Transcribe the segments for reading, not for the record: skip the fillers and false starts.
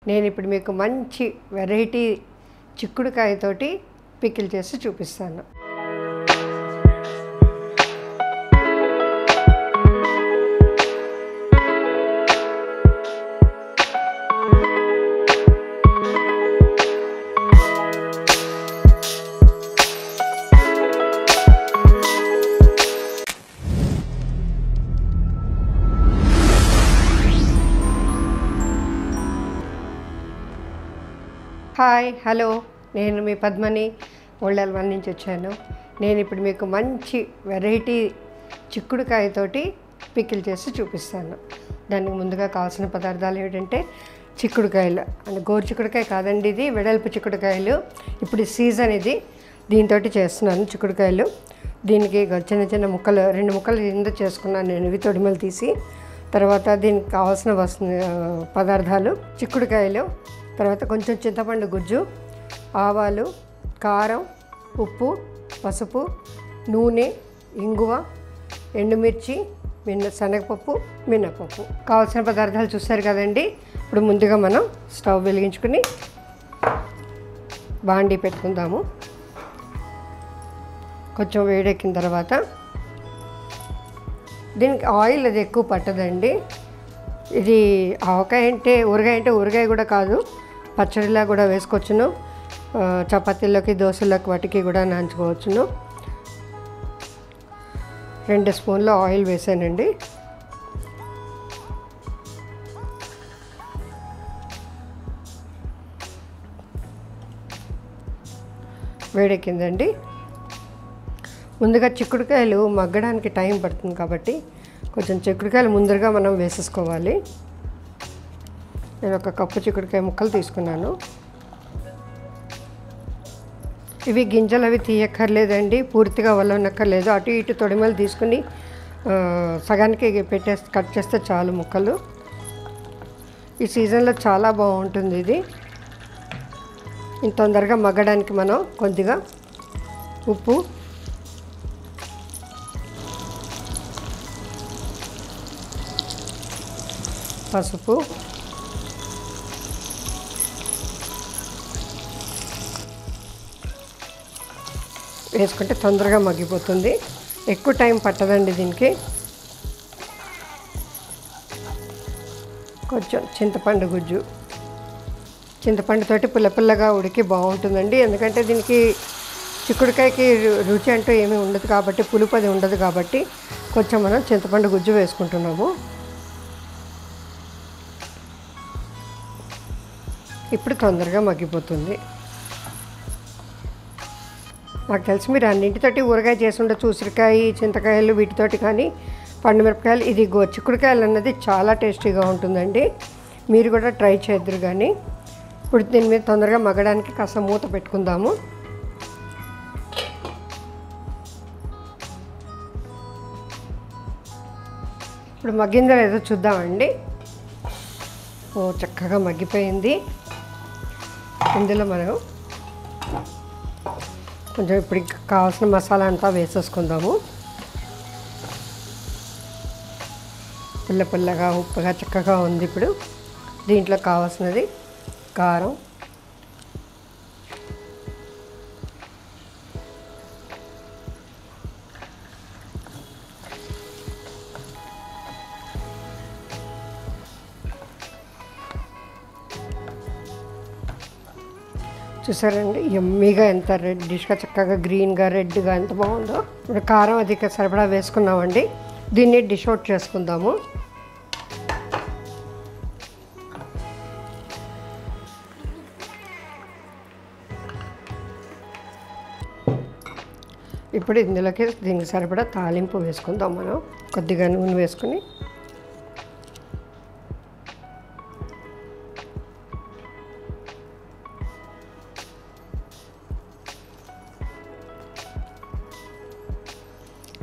నేను ఇప్పుడు మీకు మంచి వెరైటీ చిక్కుడుకాయతోటి పికిల్ చేసి చూపిస్తాను. హాయ్ హలో, నేను మీ పద్మని ఓల్డల్వన్ నుంచి వచ్చాను. నేను ఇప్పుడు మీకు మంచి వెరైటీ చిక్కుడుకాయతోటి పికిల్ చేసి చూపిస్తాను. దానికి ముందుగా కావాల్సిన పదార్థాలు ఏంటంటే చిక్కుడుకాయలు, అంటే గోరు చిక్కుడుకాయ కాదండి, ఇది వెడల్పు చిక్కుడుకాయలు. ఇప్పుడు సీజన్ ఇది, దీంతో చేస్తున్నాను చిక్కుడుకాయలు. దీనికి చిన్న చిన్న ముక్కలు 2 ముక్కలు కింద చేసుకున్నాను నేను, ఇవి తొడిమలు తీసి. తర్వాత దీనికి కావాల్సిన పదార్థాలు చిక్కుడుకాయలు, తర్వాత కొంచెం చింతపండు గుజ్జు, ఆవాలు, కారం, ఉప్పు, పసుపు, నూనె, ఇంగువ, ఎండుమిర్చి, శనగపప్పు, మినపప్పు. కావాల్సిన పదార్థాలు చూస్తారు కదండి. ఇప్పుడు ముందుగా మనం స్టవ్ వెలిగించుకుని బాండీ పెట్టుకుందాము. కొంచెం వేడెక్కిన తర్వాత దీనికి ఆయిల్ అది ఎక్కువ పట్టదండి. ఇది ఆవకాయ అంటే ఊరగాయ కూడా కాదు, పచ్చడిలా కూడా వేసుకోవచ్చును. చపాతీలోకి, దోశలోకి, వాటికి కూడా నంచుకోవచ్చును. 2 స్పూన్ల ఆయిల్ వేసానండి. వేడెక్కిందండి. ముందుగా చిక్కుడుకాయలు మగ్గడానికి టైం పడుతుంది కాబట్టి కొంచెం చిక్కుడుకాయలు ముందరగా మనం వేసేసుకోవాలి. నేను 1 కప్పు చిక్కుడుకాయ ముక్కలు తీసుకున్నాను. ఇవి గింజలు అవి తీయక్కర్లేదండి, పూర్తిగా వల్లనక్కర్లేదు. అటు ఇటు తొడిమలు తీసుకుని సగానికి కట్ చేస్తే చాలు ముక్కలు. ఈ సీజన్లో చాలా బాగుంటుంది ఇది. ఇంత తొందరగా మగ్గడానికి మనం కొద్దిగా ఉప్పు, పసుపు, వేసుకుంటే తొందరగా మగ్గిపోతుంది. ఎక్కువ టైం పట్టదండి దీనికి. కొంచెం చింతపండు గుజ్జు, చింతపండుతోటి పుల్లగా ఉడికి బాగుంటుందండి. ఎందుకంటే దీనికి చిక్కుడుకాయకి రుచి అంటూ ఏమీ ఉండదు కాబట్టి, పులుపు అది ఉండదు కాబట్టి కొంచెం మనం చింతపండు గుజ్జు వేసుకుంటున్నాము. ఇప్పుడు తొందరగా మగ్గిపోతుంది. నాకు తెలిసి మీరు అన్నింటితోటి ఊరగాయ చేసి ఉండొచ్చు, ఉసిరికాయ, చింతకాయలు వీటితోటి, కానీ పండుమిరపకాయలు, ఇది చిక్కుడుకాయలు అన్నది చాలా టేస్టీగా ఉంటుందండి. మీరు కూడా ట్రై చేద్దరు. కానీ ఇప్పుడు దీని మీద తొందరగా మగ్గడానికి కాస్త మూత పెట్టుకుందాము. ఇప్పుడు మగ్గిందో లేదో చూద్దామండి. చక్కగా మగ్గిపోయింది. ఇందులో మనం కొంచెం ఇప్పుడు కావాల్సిన మసాలా అంతా వేసేసుకుందాము. పుల్లగా ఉప్పుగా చక్కగా ఉంది. ఇప్పుడు దీంట్లో కావాల్సినది కారం, చూసారండి యమ్మీగా ఎంత రెడ్డిష్గా చక్కగా గ్రీన్గా రెడ్గా ఎంత బాగుందో. ఇప్పుడు కారం అది సరిపడా వేసుకున్నామండి. దీన్ని డిష్ అవుట్ చేసుకుందాము. ఇప్పుడు ఇందులోకి దీనికి సరిపడా తాలింపు వేసుకుందాం. మనం కొద్దిగా నూనె వేసుకుని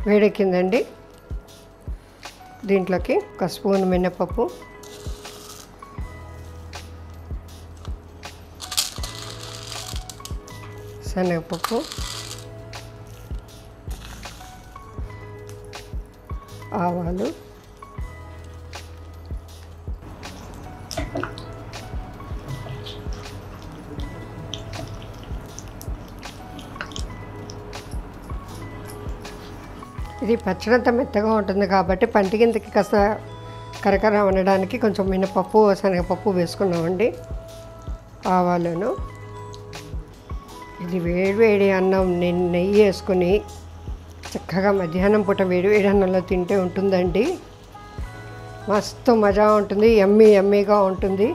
వేడెక్కిందండి. దీంట్లోకి 1 స్పూన్ మినపప్పు, శనగపప్పు, ఆవాలు, ఇది పచ్చడంతా మెత్తగా ఉంటుంది కాబట్టి పంటి కిందకి కాస్త కరకర ఉండడానికి కొంచెం మినపప్పు శనగపప్పు వేసుకున్నామండి, ఆవాలను. ఇది వేడి అన్నం నెయ్యి వేసుకొని చక్కగా మధ్యాహ్నం పూట వేడి అన్నంలో తింటే ఉంటుందండి, మస్తు మజా ఉంటుంది, యమ్మీగా ఉంటుంది.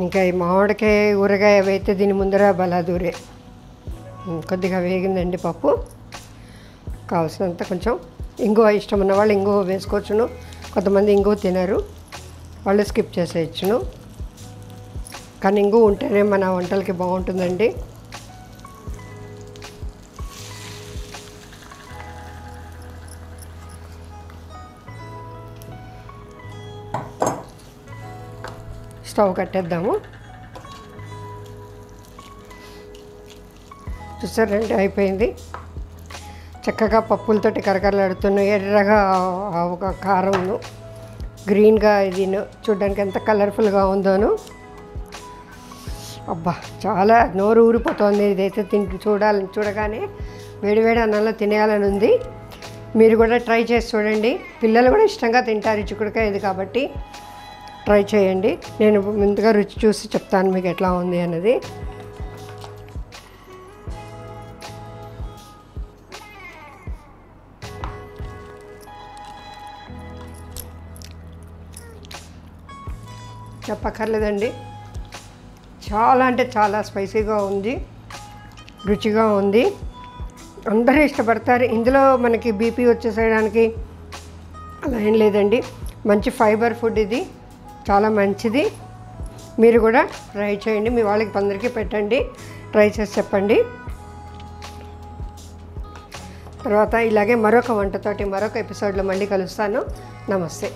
ఇంకా ఈ మామిడికాయ ఊరగాయ అయితే దీని ముందర బలాదూరే. కొద్దిగా వేగిందండి పప్పు. కావాల్సినంత కొంచెం ఇంగువ ఇష్టం ఉన్న వాళ్ళు ఇంగువ వేసుకోవచ్చును, కొంతమంది ఇంగువ తినరు, వాళ్ళు స్కిప్ చేసేయచ్చును. కానీ ఇంగువ ఉంటేనే మన వంటలకి బాగుంటుందండి. స్టవ్ కట్టేద్దాము. చూసారండి, అయిపోయింది. చక్కగా పప్పులతోటి కరకరలాడుతున్నాయి, ఎర్రగా ఒక కారంను గ్రీన్గా ఇది చూడడానికి ఎంత కలర్ఫుల్గా ఉందోను. అబ్బా, చాలా నోరు ఊరిపోతుంది. ఇదైతే చూడగానే వేడివేడి అన్నంలో తినేయాలని ఉంది. మీరు కూడా ట్రై చేసి చూడండి, పిల్లలు కూడా ఇష్టంగా తింటారు చిక్కుడుకాయ ఇది కాబట్టి ట్రై చేయండి. నేను ముందుగా రుచి చూసి చెప్తాను మీకు ఎట్లా ఉంది అన్నది. చెప్పక్కర్లేదండి, చాలా అంటే చాలా స్పైసీగా ఉంది, రుచిగా ఉంది, అందరూ ఇష్టపడతారు. ఇందులో మనకి బీపీ వచ్చేసేయడానికి అలా ఏం లేదండి, మంచి ఫైబర్ ఫుడ్ ఇది, చాలా మంచిది. మీరు కూడా ట్రై చేయండి, మీ వాళ్ళకి అందరికీ పెట్టండి, ట్రై చేసి చెప్పండి. తర్వాత ఇలాగే మరొక వంటతోటి మరొక ఎపిసోడ్లో మళ్ళీ కలుస్తాను. నమస్తే.